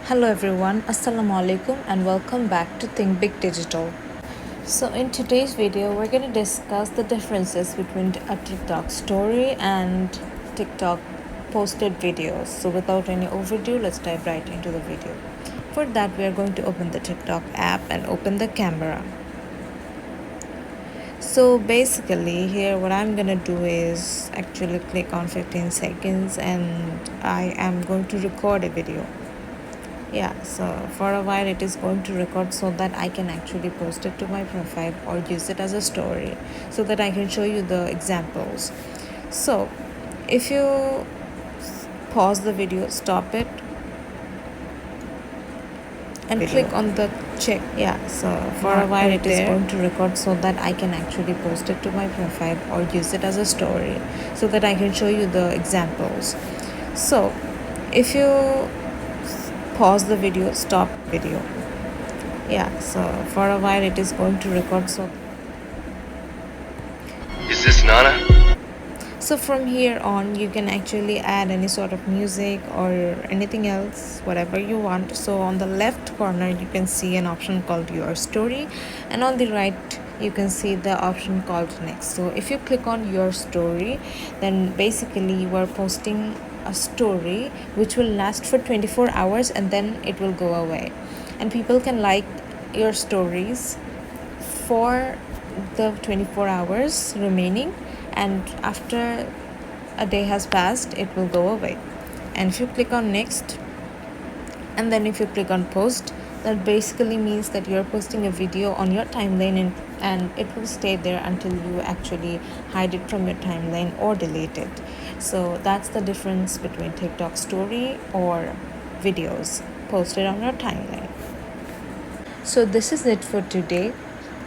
Hello everyone, Assalamu alaikum and welcome back to Think Big Digital. So in today's video, we're going to discuss the differences between a TikTok story and TikTok posted videos. So without any overdue, let's dive right into the video. For that, we are going to open the TikTok app and open the camera. So basically here what I'm gonna do is actually click on 15 seconds and I am going to record a video. So for a while it is going to record so that I can actually post it to my profile or use it as a story so that I can show you the examples. So if you pause the video, stop it and click on the check. So for a while it is going to record so that I can actually post it to my profile or use it as a story so that I can show you the examples. So if you pause the video, stop video. So for a while it is going to record. So is this Nana? So from here on you can actually add any sort of music or anything else, whatever you want. So on the left corner you can see an option called your story, and on the right you can see the option called next. So if you click on your story, then basically you are posting a story which will last for 24 hours and then it will go away, and people can like your stories for the 24 hours remaining, and after a day has passed it will go away. And if you click on next and then if you click on post, that basically means that you're posting a video on your timeline and it will stay there until you actually hide it from your timeline or delete it. So that's the difference between TikTok story or videos posted on your timeline. So this is it for today.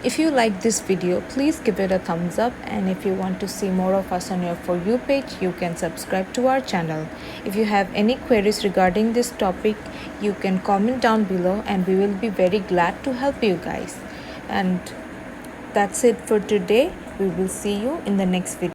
If you like this video, please give it a thumbs up, and if you want to see more of us on your For You page, you can subscribe to our channel. If you have any queries regarding this topic, you can comment down below and we will be very glad to help you guys. And that's it for today. We will see you in the next video.